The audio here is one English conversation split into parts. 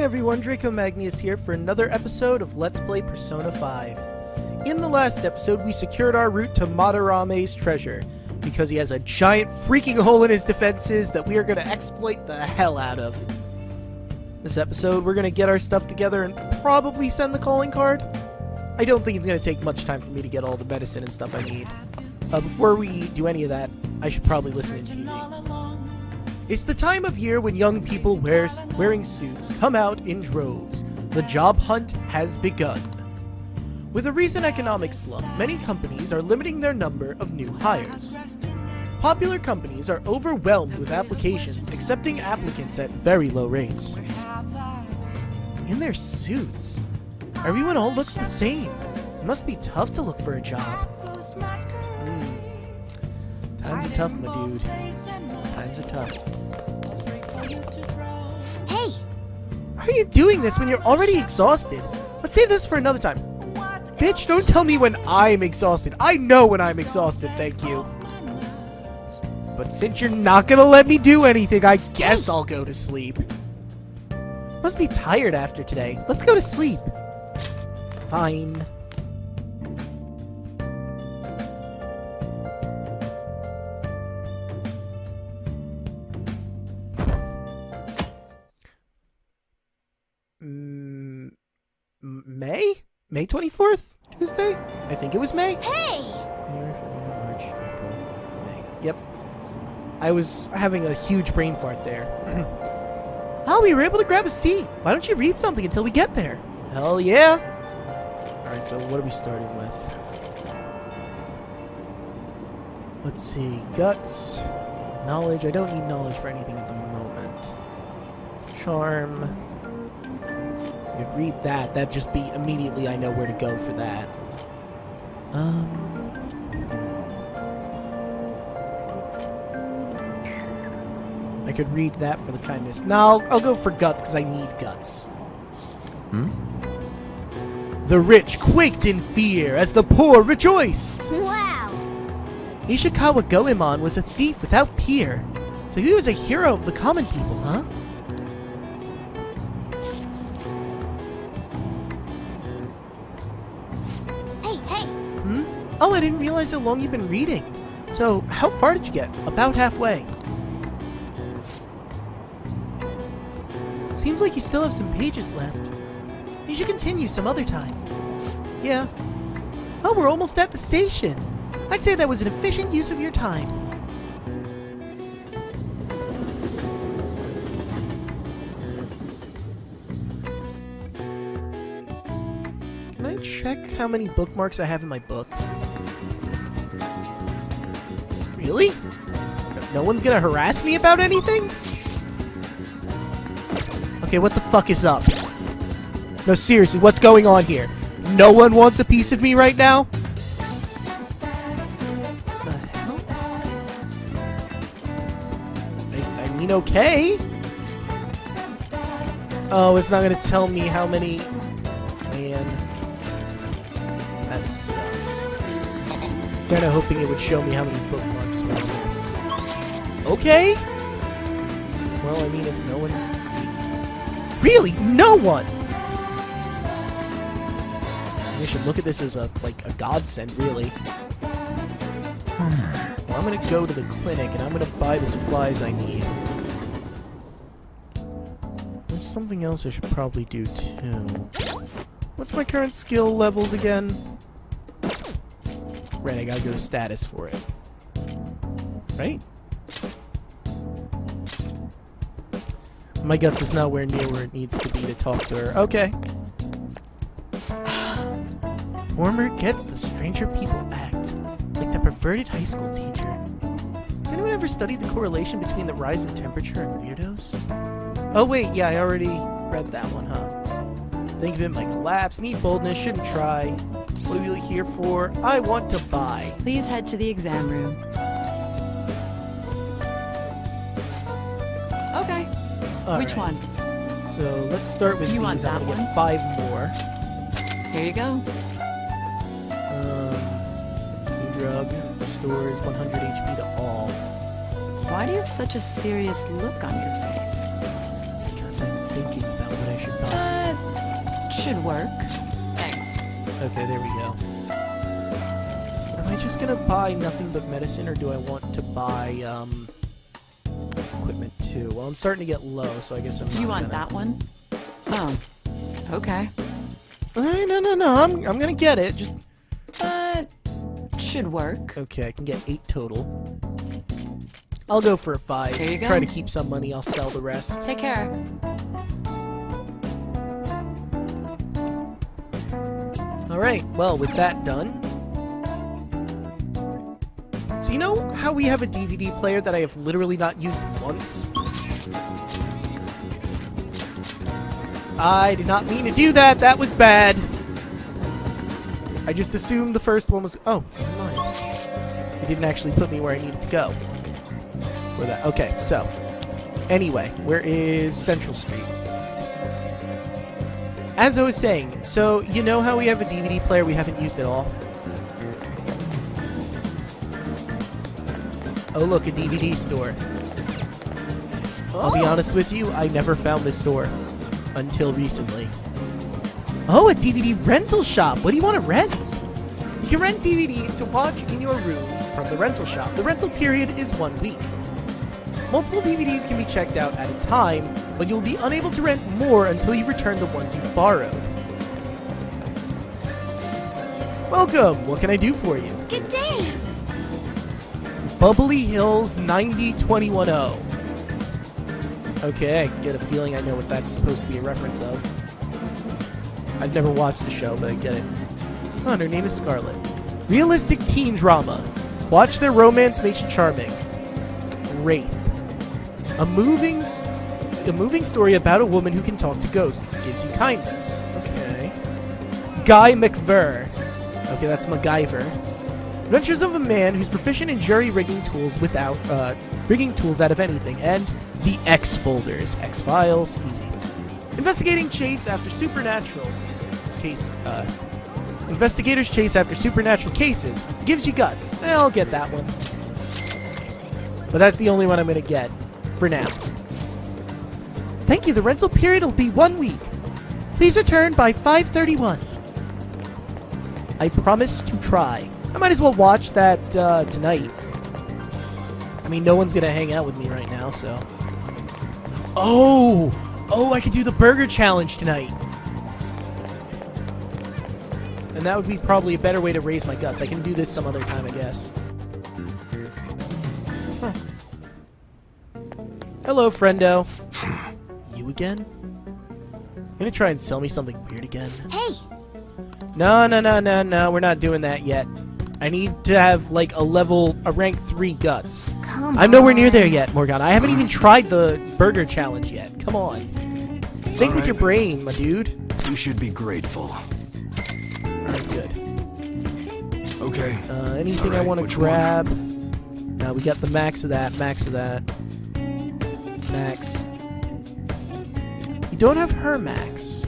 everyone, Draco Magnius here for another episode of Let's Play Persona 5. In the last episode, we secured our route to Madarame's treasure, because he has a giant freaking hole in his defenses that we are going to exploit the hell out of. This episode, we're going to get our stuff together and probably send the calling card. I don't think it's going to take much time for me to get all the medicine and stuff I need. Before we do any of that, I should probably listen to TV. It's the time of year when young people wearing suits come out in droves. The job hunt has begun. With a recent economic slump, many companies are limiting their number of new hires. Popular companies are overwhelmed with applications, accepting applicants at very low rates. In their suits, everyone all looks the same. It must be tough to look for a job. Times are tough, my dude. Times are tough. Hey! Why are you doing this when you're already exhausted? Let's save this for another time. Bitch, don't tell me when I'm exhausted. I know when I'm exhausted, thank you. But since you're not gonna let me do anything, I guess I'll go to sleep. Must be tired after today. Let's go to sleep. Fine. May 24th? Tuesday? I think it was May. Hey! January, February, March, April, May. Yep. I was having a huge brain fart there. Oh, we were able to grab a seat. Why don't you read something until we get there? Hell yeah! Alright, so what are we starting with? Let's see. Guts. Knowledge. I don't need knowledge for anything at the moment. Charm. I could read that. That'd just be immediately I know where to go for that. I could read that for the kindness. No, I'll go for guts because I need guts. The rich quaked in fear as the poor rejoiced. Wow! Ishikawa Goemon was a thief without peer. So he was a hero of the common people, huh? Oh, I didn't realize how long you've been reading. So, how far did you get? About halfway. Seems like you still have some pages left. You should continue some other time. Yeah. Oh, we're almost at the station. I'd say that was an efficient use of your time. Can I check how many bookmarks I have in my book? Really? No one's gonna harass me about anything? Okay, what the fuck is up? No, seriously, what's going on here? No one wants a piece of me right now? What the hell? I mean, okay. Oh, it's not gonna tell me how many... Man. That sucks. Kinda hoping it would show me how many bookmarks. Okay. Well, I mean, if no one... Really? No one! I should look at this as a godsend, really. Well, I'm gonna go to the clinic and I'm gonna buy the supplies I need. There's something else I should probably do, too. What's my current skill levels again? Right, I gotta go to status for it. Right? My guts is nowhere near where it needs to be to talk to her. Okay. Warmer gets, the stranger people act. Like the perverted high school teacher. Has anyone ever studied the correlation between the rise in temperature and weirdos? Oh wait, yeah, I already read that one, huh? Think of it might collapse, need boldness, shouldn't try. What are you here for? I want to buy. Please head to the exam room. Okay. Which one? So let's start with You these. want that I'm gonna one? get 5 more. Here you go. New drug restores 100 HP to all. Why do you have such a serious look on your face? Because I'm thinking about what I should Should work. Thanks. Okay, there we go. Am I just gonna buy nothing but medicine, or do I want to buy, equipment too? Well, I'm starting to get low, so I guess I'm not You want gonna... that one? Oh. Okay. No, I'm gonna get it, just... Should work. Okay, I can get 8 total. I'll go for a 5. There you go. Try to keep some money, I'll sell the rest. Take care. Alright, well, with that done... So you know how we have a DVD player that I have literally not used once? I did not mean to do that, that was bad. I just assumed the first one was... Oh, never mind. It didn't actually put me where I needed to go. For that. Okay, so... Anyway, where is Central Street? As I was saying, so you know how we have a DVD player we haven't used at all? Oh look, a DVD store. I'll be honest with you, I never found this store until recently. Oh, a DVD rental shop. What do you want to rent? You can rent DVDs to watch in your room from the rental shop. The rental period is 1 week. Multiple DVDs can be checked out at a time, but you'll be unable to rent more until you return the ones you've borrowed. Welcome! What can I do for you? Good day. Bubbly Hills 90210. Okay, I get a feeling I know what that's supposed to be a reference of. I've never watched the show, but I get it. Oh, and her name is Scarlett. Realistic teen drama. Watch their romance makes you charming. Wraith. A moving story about a woman who can talk to ghosts. Gives you kindness. Okay. Guy McVer. Okay, that's MacGyver. Adventures of a man who's proficient in jury rigging tools rigging tools out of anything. And the X folders. X-Files. Easy. Investigating chase after supernatural cases. Investigators chase after supernatural cases. Gives you guts. I'll get that one. But that's the only one I'm going to get for now. Thank you. The rental period will be 1 week. Please return by 5:31. I promise to try. I might as well watch that tonight. I mean, no one's going to hang out with me right now, so... Oh, I could do the burger challenge tonight. And that would be probably a better way to raise my guts. I can do this some other time, I guess. Huh. Hello, friendo. You again? You gonna try and sell me something weird again? Hey. No, we're not doing that yet. I need to have, like, a rank 3 guts. Come I'm nowhere on. near there yet, Morgana. I haven't even tried the burger challenge yet. Come on. Think with your brain, my dude. You should be grateful. Alright, good. Okay. Anything I Alright, want to which grab? No, we got the max of that, max. You don't have her max.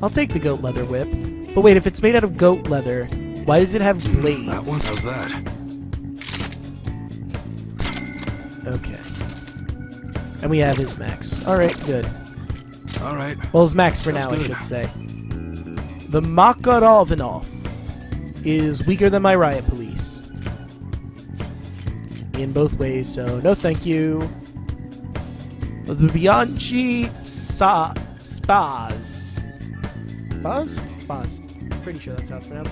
I'll take the goat leather whip. But wait, if it's made out of goat leather, why does it have blades? That one? How's that? Okay. And we have his max. Alright, good. Alright. Well, his max for Sounds now, I good. should say. The Makarovanov is weaker than my riot police. In both ways, so no thank you. The Bianchi Spas. Spas? Pretty sure that's how it's pronounced.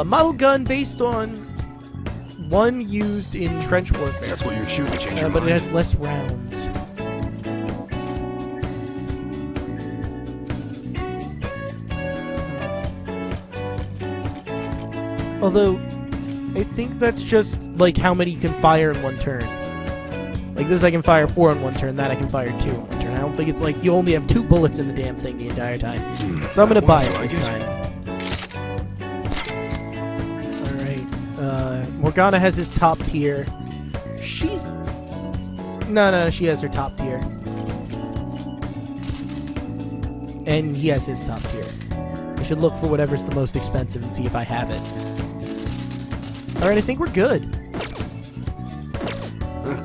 Model gun based on one used in trench warfare. That's what you're shooting. Change your But it mind. has less rounds. Although, I think that's just, like, how many you can fire in one turn. Like this I can fire 4 in one turn, that I can fire 2 in one turn. I don't think it's like you only have 2 bullets in the damn thing the entire time. So I'm gonna buy it this time. Alright, Morgana has his top tier. No, she has her top tier. And he has his top tier. I should look for whatever's the most expensive and see if I have it. Alright, I think we're good.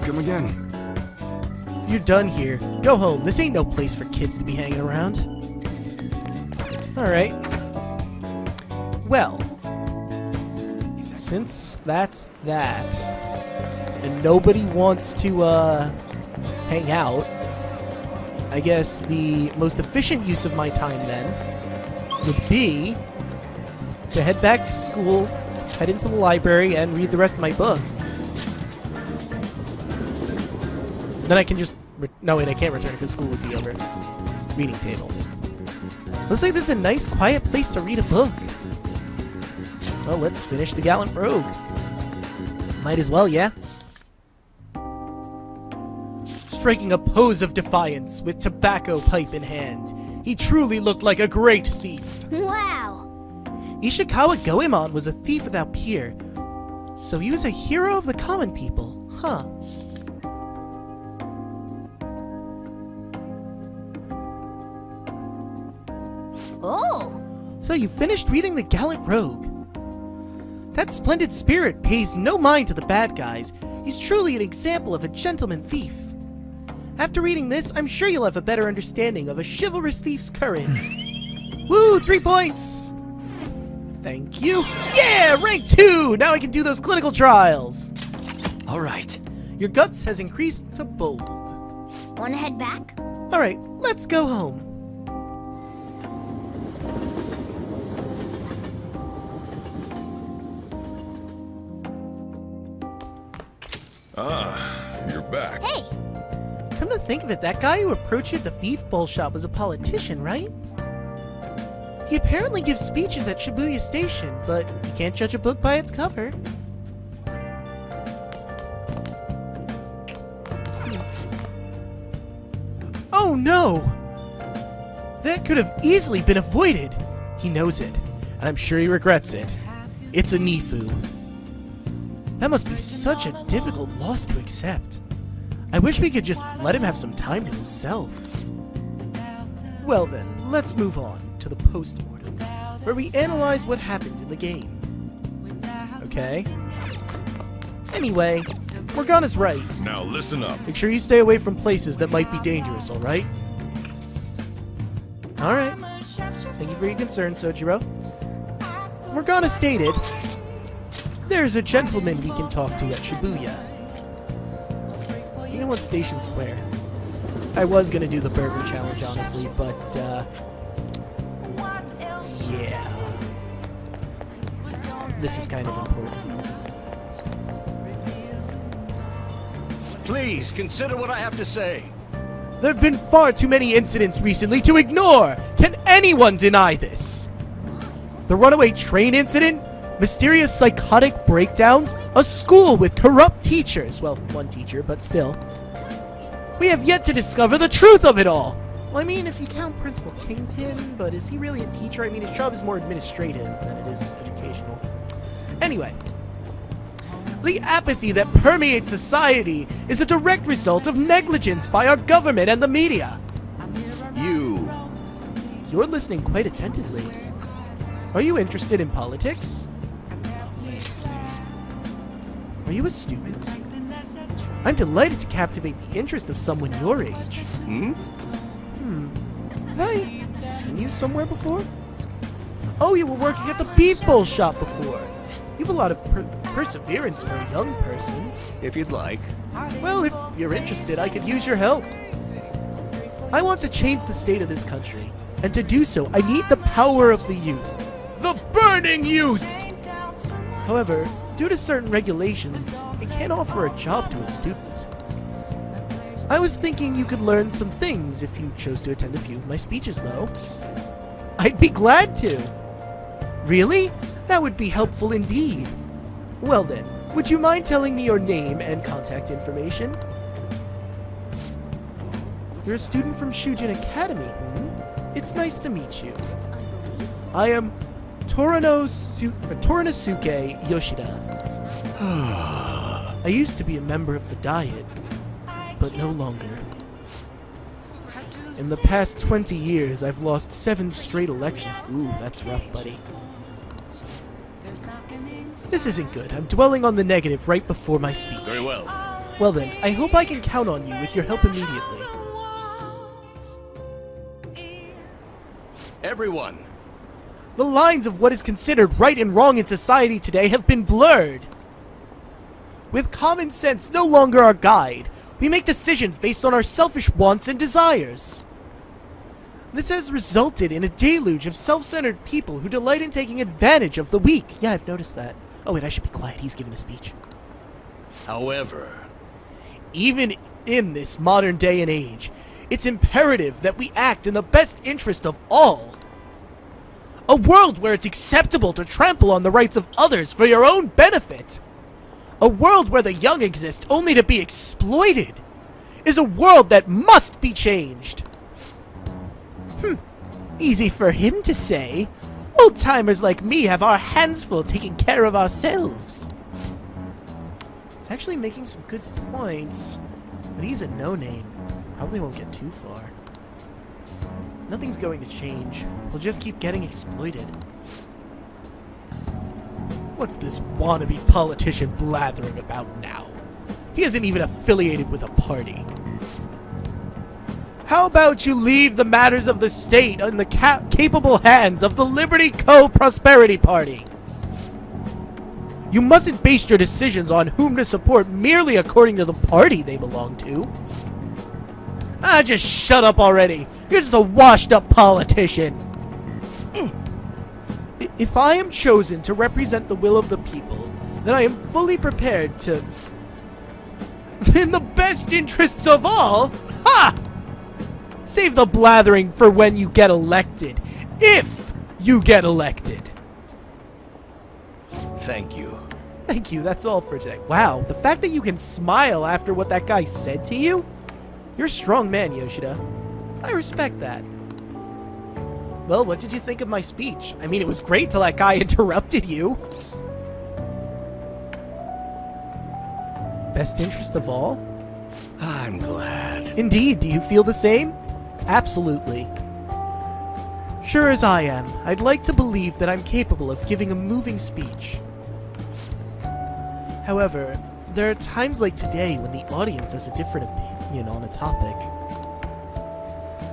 Come again. You're done here. Go home. This ain't no place for kids to be hanging around. Alright. Well, since that's that, and nobody wants to, hang out, I guess the most efficient use of my time then would be to head back to school, head into the library, and read the rest of my book. Then I can just... no, wait, I can't return because school would be over. Reading table. Looks like this is a nice, quiet place to read a book. Well, let's finish the gallant rogue. Might as well, yeah? Striking a pose of defiance with tobacco pipe in hand, he truly looked like a great thief. Wow! Ishikawa Goemon was a thief without peer, so he was a hero of the common people, huh? Oh! So you finished reading The Gallant Rogue. That splendid spirit pays no mind to the bad guys. He's truly an example of a gentleman thief. After reading this, I'm sure you'll have a better understanding of a chivalrous thief's courage. Woo! 3 points! Thank you. Yeah! Rank 2! Now I can do those clinical trials. Alright. Your guts has increased to bold. Wanna head back? Alright, let's go home. Ah, you're back. Hey! Come to think of it, that guy who approached you at the beef bowl shop was a politician, right? He apparently gives speeches at Shibuya Station, but you can't judge a book by its cover. Oh no! That could have easily been avoided. He knows it, and I'm sure he regrets it. It's a Nifu. That must be such a difficult loss to accept. I wish we could just let him have some time to himself. Well then, let's move on to the post-mortem, where we analyze what happened in the game. Okay? Anyway, Morgana's right. Now listen up. Make sure you stay away from places that might be dangerous, alright? Alright. Thank you for your concern, Sojiro. Morgana stated, there's a gentleman we can talk to at Shibuya. You know what, Station Square? I was gonna do the burger challenge, honestly, but, yeah. This is kind of important. Please, consider what I have to say. There have been far too many incidents recently to ignore! Can anyone deny this? The runaway train incident? Mysterious psychotic breakdowns? A school with corrupt teachers? Well, one teacher, but still. We have yet to discover the truth of it all! Well, I mean, if you count Principal Kingpin, but is he really a teacher? I mean, his job is more administrative than it is educational. Anyway. The apathy that permeates society is a direct result of negligence by our government and the media. You're listening quite attentively. Are you interested in politics? Are you a student? I'm delighted to captivate the interest of someone your age. Have I seen you somewhere before? Oh, you were working at the beef bowl shop before. You have a lot of perseverance for a young person. If you'd like. Well, if you're interested, I could use your help. I want to change the state of this country, and to do so, I need the power of the youth. The burning youth! However, due to certain regulations, I can't offer a job to a student. I was thinking you could learn some things if you chose to attend a few of my speeches, though. I'd be glad to. Really? That would be helpful indeed. Well then, would you mind telling me your name and contact information? You're a student from Shujin Academy, It's nice to meet you. I am Torinosuke Yoshida. I used to be a member of the Diet, but no longer. In the past 20 years, I've lost 7 straight elections. Ooh, that's rough, buddy. This isn't good. I'm dwelling on the negative right before my speech. Very well. Well then, I hope I can count on you with your help immediately. Everyone, The lines of what is considered right and wrong in society today have been blurred. With common sense no longer our guide, we make decisions based on our selfish wants and desires. This has resulted in a deluge of self-centered people who delight in taking advantage of the weak. Yeah, I've noticed that. Oh wait, I should be quiet. He's giving a speech. However, Even in this modern day and age, it's imperative that we act in the best interest of all. A world where it's acceptable to trample on the rights of others for your own benefit. A world where the young exist only to be exploited is a world that must be changed. Easy for him to say. Old-timers like me have our hands full taking care of ourselves. He's actually making some good points, but he's a no-name. Probably won't get too far. Nothing's going to change. We'll just keep getting exploited. What's this wannabe politician blathering about now? He isn't even affiliated with a party. How about you leave the matters of the state in the capable hands of the Liberty Co-Prosperity Party? You mustn't base your decisions on whom to support merely according to the party they belong to. Just shut up already. You're just a washed-up politician. If I am chosen to represent the will of the people, then I am fully prepared to... in the best interests of all? Ha! Save the blathering for when you get elected. If you get elected. thank you. Thank you, that's all for today. Wow, the fact that you can smile after what that guy said to you? You're a strong man, Yoshida. I respect that. Well, what did you think of my speech? I mean, it was great till that guy interrupted you. Best interest of all? I'm glad. Indeed, do you feel the same? Absolutely. Sure as I am, I'd like to believe that I'm capable of giving a moving speech. However, there are times like today when the audience has a different opinion on a topic.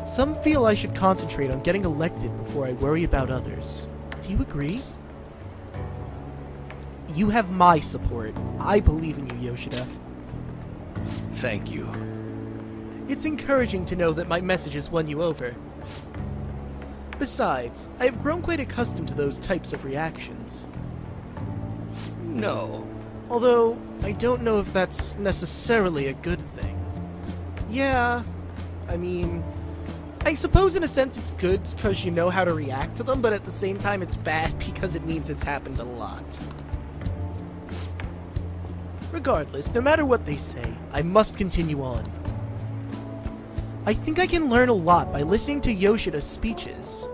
Some feel I should concentrate on getting elected before I worry about others. Do you agree? You have my support. I believe in you, Yoshida. Thank you. It's encouraging to know that my message has won you over. Besides, I have grown quite accustomed to those types of reactions. No. Although, I don't know if that's necessarily a good thing. Yeah, I mean... I suppose in a sense it's good because you know how to react to them, but at the same time it's bad because it means it's happened a lot. Regardless, no matter what they say, I must continue on. I think I can learn a lot by listening to Yoshida's speeches.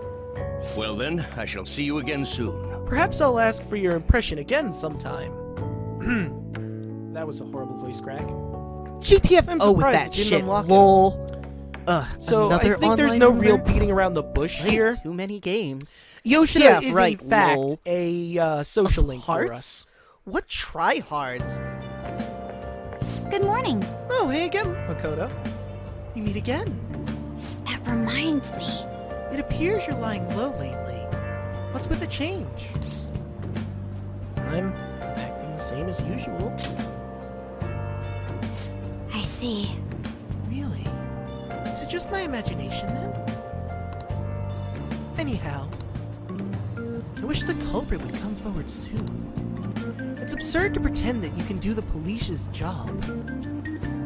Well then, I shall see you again soon. Perhaps I'll ask for your impression again sometime. That was a horrible voice crack. GTF, I'm Oh, with surprised that it didn't shit, unlock it. lol. So I Another think there's online no member? real beating around the bush Played here. Too many games. Yoshida Yeah, is right, in fact lol. a social link for us. Hearts? What tryhards? Good morning. Oh, hey again, Makoto. We meet again. That reminds me. It appears you're lying low lately. What's with the change? I'm acting the same as usual. I see. Really? Is it just my imagination then? Anyhow, I wish the culprit would come forward soon. It's absurd to pretend that you can do the police's job.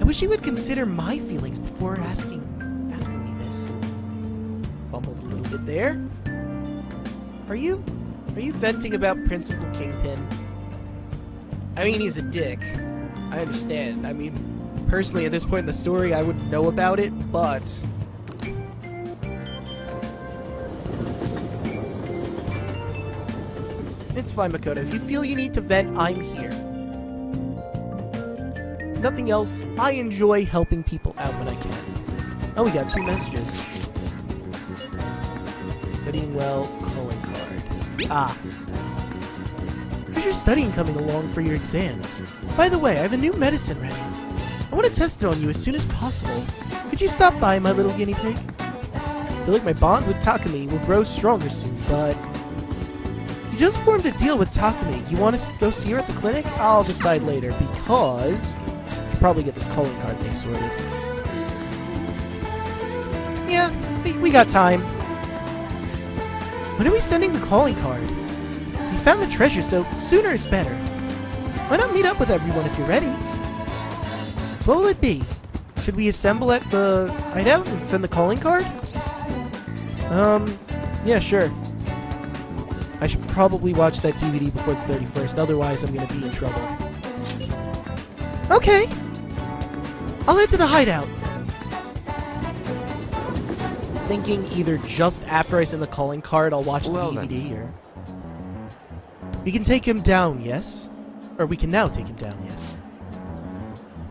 I wish he would consider my feelings before asking me this. Fumbled a little bit there. Are you venting about Principal Kingpin? I mean, he's a dick. I understand. I mean, personally, at this point in the story, I wouldn't know about it, but... It's fine, Makoto. If you feel you need to vent, I'm here. Nothing else, I enjoy helping people out when I can. Oh, we got 2 messages. Studying well, calling card. Ah. How's your studying coming along for your exams? By the way, I have a new medicine ready. I want to test it on you as soon as possible. Could you stop by, my little guinea pig? I feel like my bond with Takumi will grow stronger soon, but just formed a deal with Takumi. You want to go see her at the clinic? I'll decide later, because I should probably get this calling card thing sorted. Yeah, we got time. When are we sending the calling card? We found the treasure, so sooner is better. Why not meet up with everyone if you're ready? So what will it be? Should we assemble at the hideout and send the calling card? Yeah, sure. I should probably watch that DVD before the 31st, otherwise I'm gonna be in trouble. Okay! I'll head to the hideout. Thinking either just after I send the calling card, I'll watch the DVD, or... We can take him down, yes? Or we can now take him down, yes.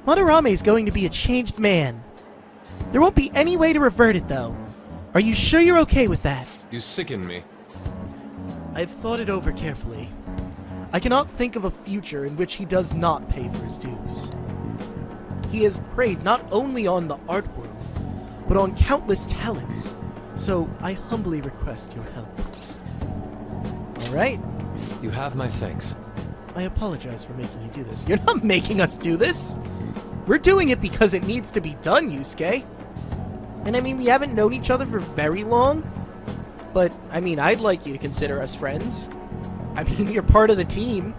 Madarame is going to be a changed man. There won't be any way to revert it, though. Are you sure you're okay with that? You sicken me. I've thought it over carefully. I cannot think of a future in which he does not pay for his dues. He has preyed not only on the art world, but on countless talents, so I humbly request your help. Alright. You have my thanks. I apologize for making you do this. You're not making us do this! We're doing it because it needs to be done, Yusuke. And I mean, we haven't known each other for very long, but, I mean, I'd like you to consider us friends. I mean, you're part of the team.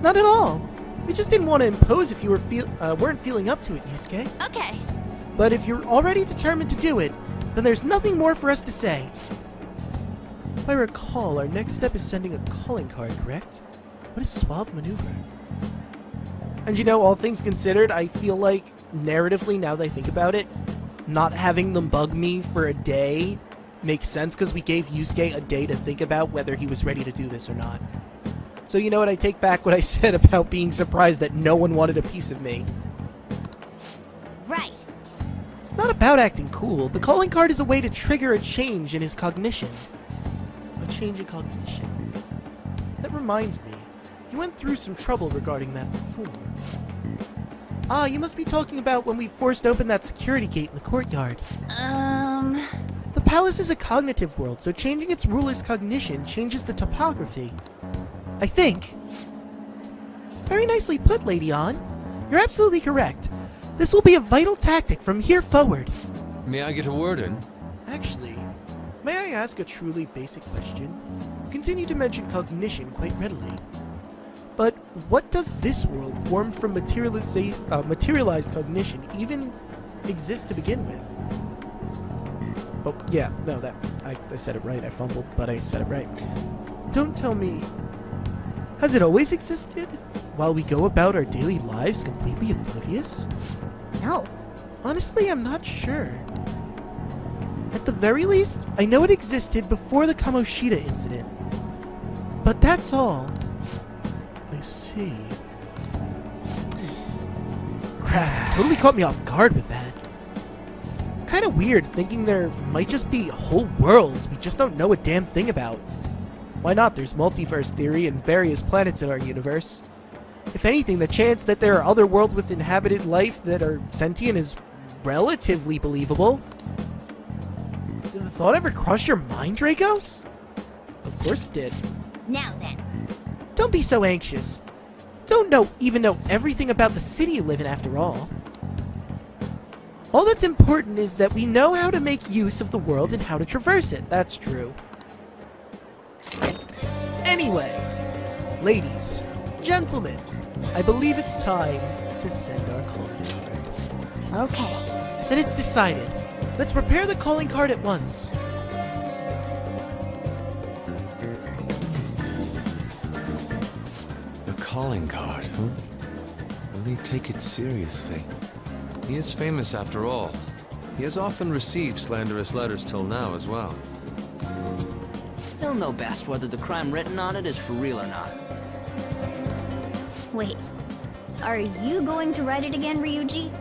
Not at all. We just didn't want to impose if you weren't feeling up to it, Yusuke. Okay. But if you're already determined to do it, then there's nothing more for us to say. If I recall, our next step is sending a calling card, correct? What a suave maneuver. And you know, all things considered, I feel like, narratively, now that I think about it, not having them bug me for a day makes sense, because we gave Yusuke a day to think about whether he was ready to do this or not. So you know what, I take back what I said about being surprised that no one wanted a piece of me. Right. It's not about acting cool. The calling card is a way to trigger a change in his cognition. A change in cognition. That reminds me, you went through some trouble regarding that before. Ah, you must be talking about when we forced open that security gate in the courtyard. The palace is a cognitive world, so changing its ruler's cognition changes the topography. I think. Very nicely put, Lady An. You're absolutely correct. This will be a vital tactic from here forward. May I get a word in? Actually, may I ask a truly basic question? You continue to mention cognition quite readily. But what does this world, formed from materialized cognition, even exist to begin with? But yeah, no, that I said it right. I fumbled, but I said it right. Don't tell me. Has it always existed? While we go about our daily lives completely oblivious? No. Honestly, I'm not sure. At the very least, I know it existed before the Kamoshida incident. But that's all. I see. Crap, totally caught me off guard with that. It's kind of weird thinking there might just be whole worlds we just don't know a damn thing about. Why not? There's multiverse theory and various planets in our universe. If anything, the chance that there are other worlds with inhabited life that are sentient is relatively believable. Did the thought ever cross your mind, Draco? Of course it did. Now then. Don't be so anxious. Don't even know everything about the city you live in after all. All that's important is that we know how to make use of the world and how to traverse it. That's true. Anyway, ladies, gentlemen, I believe it's time to send our calling card. Okay. Then it's decided. Let's prepare the calling card at once. The calling card, huh? Will he take it seriously? He is famous after all. He has often received slanderous letters till now as well. He'll know best whether the crime written on it is for real or not. Wait. Are you going to write it again, Ryuji?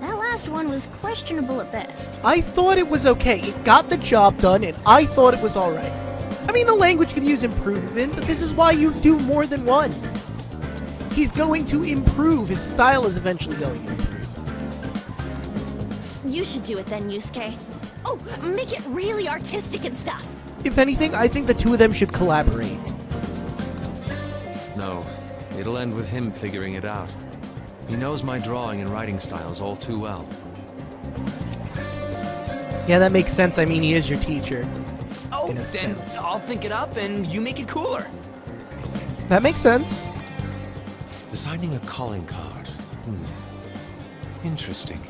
That last one was questionable at best. I thought it was okay. It got the job done, and I thought it was alright. I mean, the language could use improvement, but this is why you do more than one. He's going to improve. His style is eventually going to improve. You should do it then, Yusuke. Oh, make it really artistic and stuff. If anything, I think the two of them should collaborate. No, it'll end with him figuring it out. He knows my drawing and writing styles all too well. Yeah, that makes sense. I mean, he is your teacher. Oh, In a then sense. I'll think it up and you make it cooler. That makes sense. Designing a calling card. Interesting.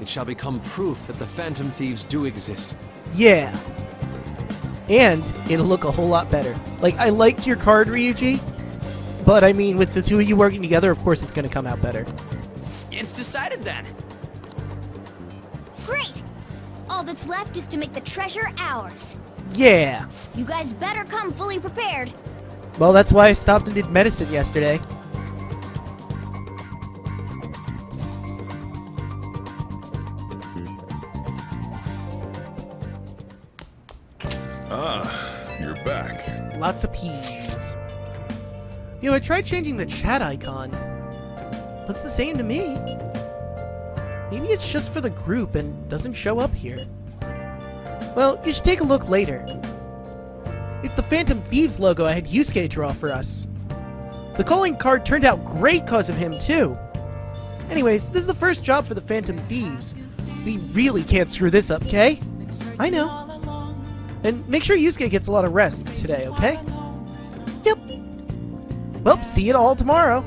It shall become proof that the Phantom Thieves do exist. Yeah. And it'll look a whole lot better. Like, I liked your card, Ryuji. But, I mean, with the two of you working together, of course it's going to come out better. It's decided then. Great! All that's left is to make the treasure ours. Yeah. You guys better come fully prepared. Well, that's why I stopped and did medicine yesterday. Ah, you're back. Lots of peas. You know, I tried changing the chat icon. Looks the same to me. Maybe it's just for the group and doesn't show up here. Well, you should take a look later. It's the Phantom Thieves logo I had Yusuke draw for us. The calling card turned out great cause of him, too. Anyways, this is the first job for the Phantom Thieves. We really can't screw this up, okay? I know. And make sure Yusuke gets a lot of rest today, okay? Yep. Well, see you all tomorrow.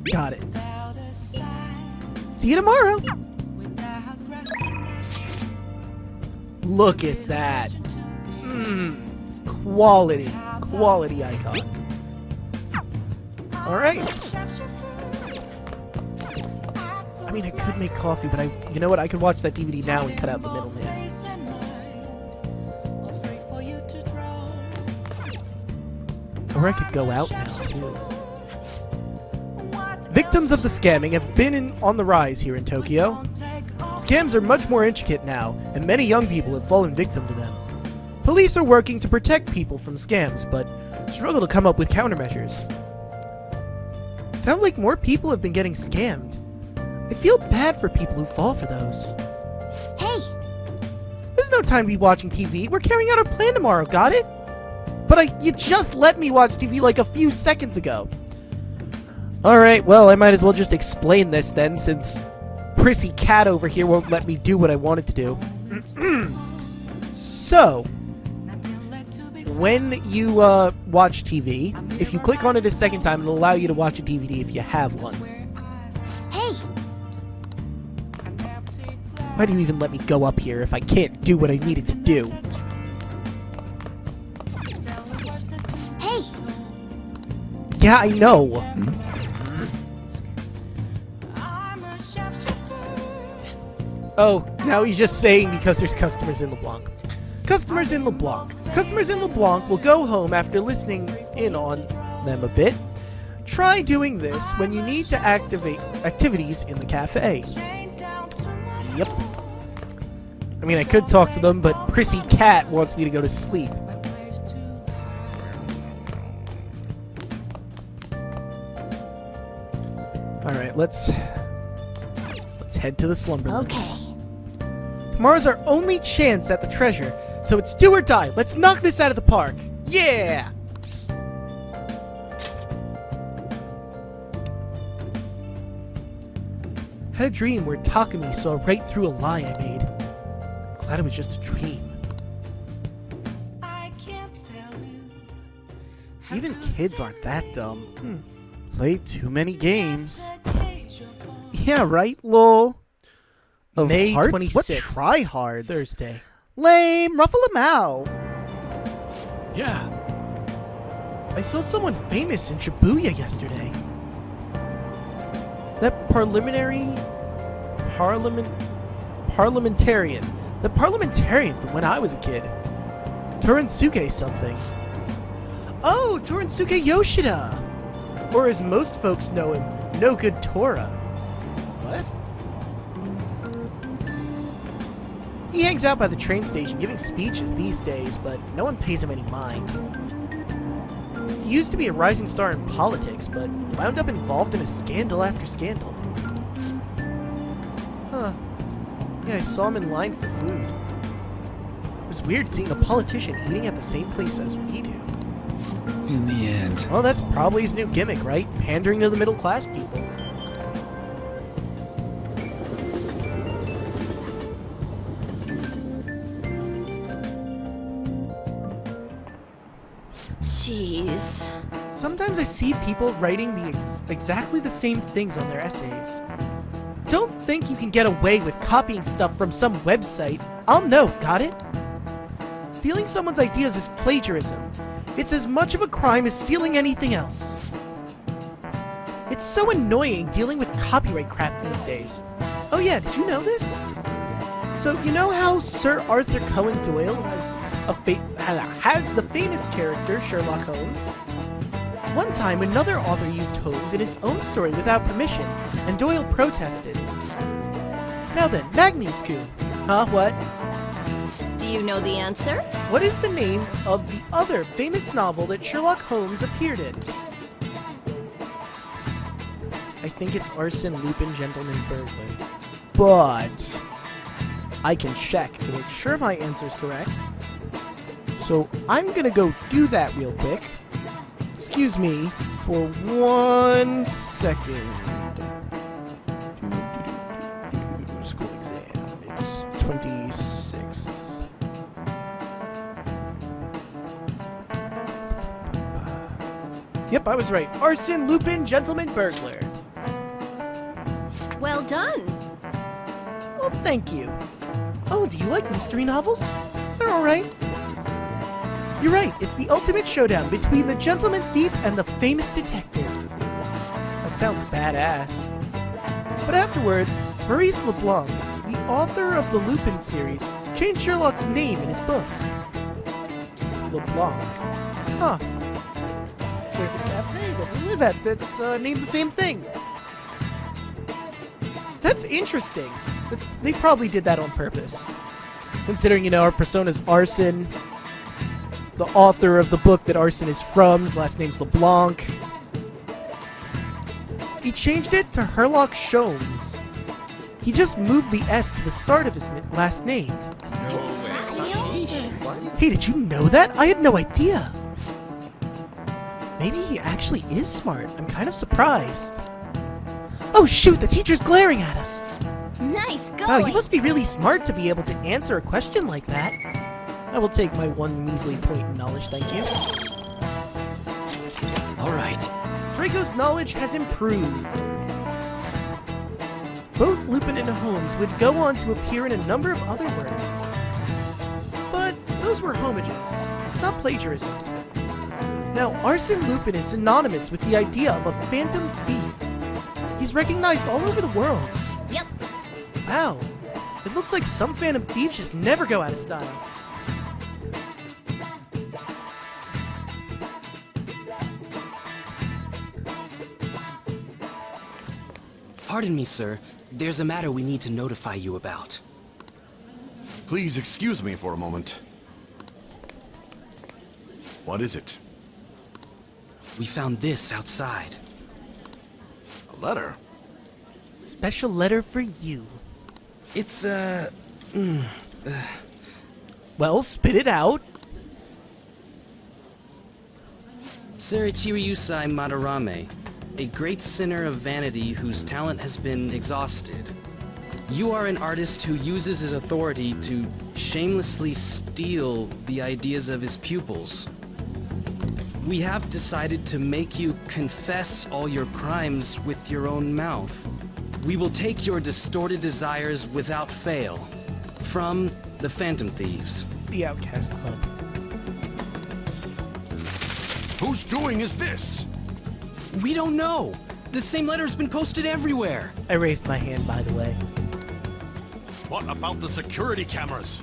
Got it. See you tomorrow. Look at that. Quality. Quality icon. Alright. I mean, I could make coffee, but you know what? I could watch that DVD now and cut out the middleman. Or I could go out now, too. Victims of the scamming have been on the rise here in Tokyo. Scams are much more intricate now, and many young people have fallen victim to them. Police are working to protect people from scams, but struggle to come up with countermeasures. Sounds like more people have been getting scammed. I feel bad for people who fall for those. Hey! There's no time to be watching TV. We're carrying out our plan tomorrow, got it? But you just let me watch TV like a few seconds ago. Alright, well, I might as well just explain this then, since Prissy Cat over here won't let me do what I wanted to do. So, when you watch TV, if you click on it a second time, it'll allow you to watch a DVD if you have one. Hey! Why do you even let me go up here if I can't do what I needed to do? Hey! Yeah, I know. Oh, now he's just saying because there's customers in LeBlanc. Customers in LeBlanc. Customers in LeBlanc will go home after listening in on them a bit. Try doing this when you need to activate activities in the cafe. Yep. I mean, I could talk to them, but Prissy Cat wants me to go to sleep. Alright, let's head to the Slumberlands. Okay. Tomorrow's our only chance at the treasure, so it's do or die. Let's knock this out of the park. Yeah! Had a dream where Takumi saw right through a lie I made. Glad it was just a dream. Even kids aren't that dumb. Played too many games. Yeah, right, lol. Of May Hearts? 26th. What tryhards? Thursday. Lame. Ruffle them out. Yeah. I saw someone famous in Shibuya yesterday. That parliamentarian. The parliamentarian from when I was a kid. Torensuke something. Oh, Torensuke Yoshida! Or as most folks know him, No Good Tora. What? He hangs out by the train station giving speeches these days, but no one pays him any mind. He used to be a rising star in politics, but wound up involved in a scandal after scandal. Huh. Yeah, I saw him in line for food. was weird seeing a politician eating at the same place as we do. In the end. Well, that's probably his new gimmick, right? Pandering to the middle class people. Jeez. Sometimes I see people writing exactly the same things on their essays. Don't think you can get away with copying stuff from some website. I'll know, got it? Stealing someone's ideas is plagiarism. It's as much of a crime as stealing anything else. It's so annoying dealing with copyright crap these days. Oh yeah, did you know this? So, you know how Sir Arthur Conan Doyle has the famous character Sherlock Holmes? One time, another author used Holmes in his own story without permission, and Doyle protested. Now then, Magnius-kun. Huh, what? Do you know the answer? What is the name of the other famous novel that Sherlock Holmes appeared in? I think it's Arsène Lupin, Gentleman Burglar. But I can check to make sure my answer's correct. So I'm gonna go do that real quick. Excuse me for 1 second. School exam. It's 26th. Yep, I was right. Arsène Lupin, Gentleman Burglar. Well done. Well, thank you. Oh, do you like mystery novels? They're alright. You're right, it's the ultimate showdown between the gentleman thief and the famous detective. That sounds badass. But afterwards, Maurice Leblanc, the author of the Lupin series, changed Sherlock's name in his books. Leblanc. Huh. There's a cafe that we live at that's named the same thing. That's interesting. They probably did that on purpose. Considering, our persona's Arsène, the author of the book that Arsène is from, his last name's LeBlanc. He changed it to Herlock Sholmes. He just moved the S to the start of his last name. Hey, did you know that? I had no idea. Maybe he actually is smart. I'm kind of surprised. Oh shoot, the teacher's glaring at us. Nice going. Wow, you must be really smart to be able to answer a question like that. I will take my 1 measly point in knowledge, thank you. Alright. Draco's knowledge has improved. Both Lupin and Holmes would go on to appear in a number of other works. But those were homages, not plagiarism. Now, Arsène Lupin is synonymous with the idea of a phantom thief. He's recognized all over the world. Yep. Wow. It looks like some phantom thieves just never go out of style. Pardon me, sir. There's a matter we need to notify you about. Please excuse me for a moment. What is it? We found this outside. A letter? Special letter for you. It's, Well, spit it out. Sir Chiryusai Madarame, a great sinner of vanity whose talent has been exhausted. You are an artist who uses his authority to shamelessly steal the ideas of his pupils. We have decided to make you confess all your crimes with your own mouth. We will take your distorted desires without fail. From the Phantom Thieves. The Outcast Club. Whose doing is this? We don't know! The same letter's been posted everywhere! I raised my hand, by the way. What about the security cameras?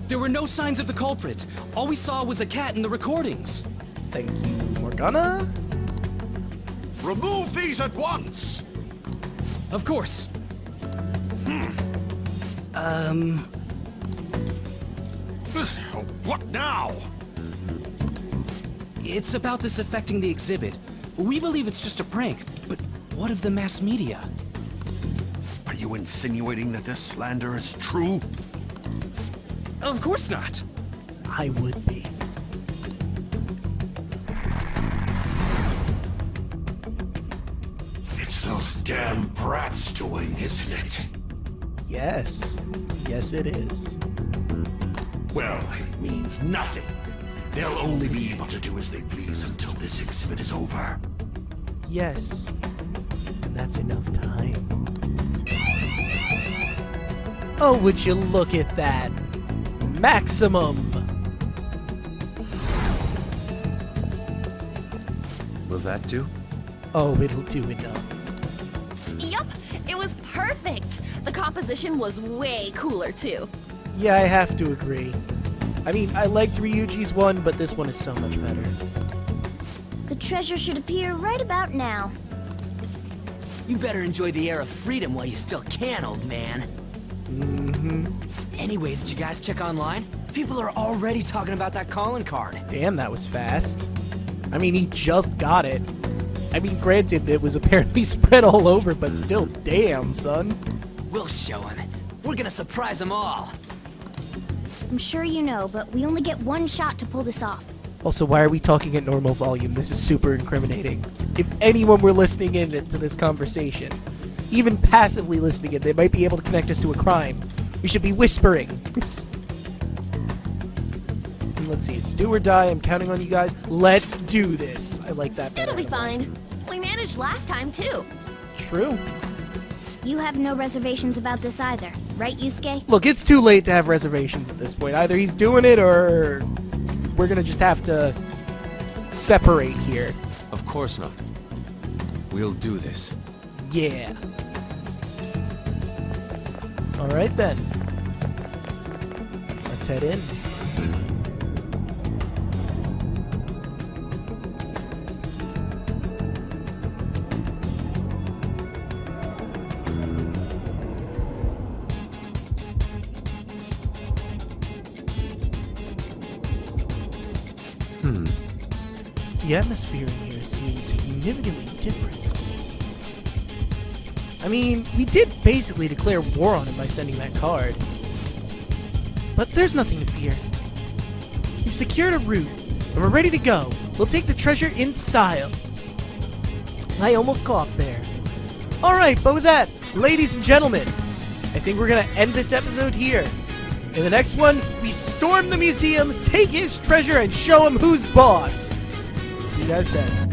There were no signs of the culprit. All we saw was a cat in the recordings. Thank you, Morgana. Remove these at once! Of course. What now? It's about this affecting the exhibit. We believe it's just a prank, but what of the mass media? Are you insinuating that this slander is true? Of course not. I would be. It's those damn brats doing, isn't it? Yes. Yes, it is. Well, it means nothing. They'll only be able to do as they please until this exhibit is over. Yes. And that's enough time. Oh, would you look at that? Maximum! Will that do? Oh, it'll do enough. Yup, it was perfect. The composition was way cooler too. Yeah, I have to agree. I mean, I liked Ryuji's one, but this one is so much better. The treasure should appear right about now. You better enjoy the air of freedom while you still can, old man. Mm-hmm. Anyways, did you guys check online? People are already talking about that calling card. Damn, that was fast. I mean, he just got it. I mean, granted, it was apparently spread all over, but still, damn, son. We'll show him. We're gonna surprise them all. I'm sure you know, but we only get one shot to pull this off. Also, why are we talking at normal volume? This is super incriminating. If anyone were listening in to this conversation, even passively listening in, they might be able to connect us to a crime. We should be whispering. And let's see, it's do or die. I'm counting on you guys. Let's do this. I like that better. It'll be fine. We managed last time too. True. You have no reservations about this either, right, Yusuke? Look, it's too late to have reservations at this point. Either he's doing it or we're gonna just have to separate here. Of course not. We'll do this. Yeah. Alright then. Let's head in. The atmosphere in here seems significantly different. I mean, we did basically declare war on him by sending that card. But there's nothing to fear. We've secured a route, and we're ready to go. We'll take the treasure in style. I almost coughed there. Alright, but with that, ladies and gentlemen, I think we're gonna end this episode here. In the next one, we storm the museum, take his treasure, and show him who's boss. See you guys then.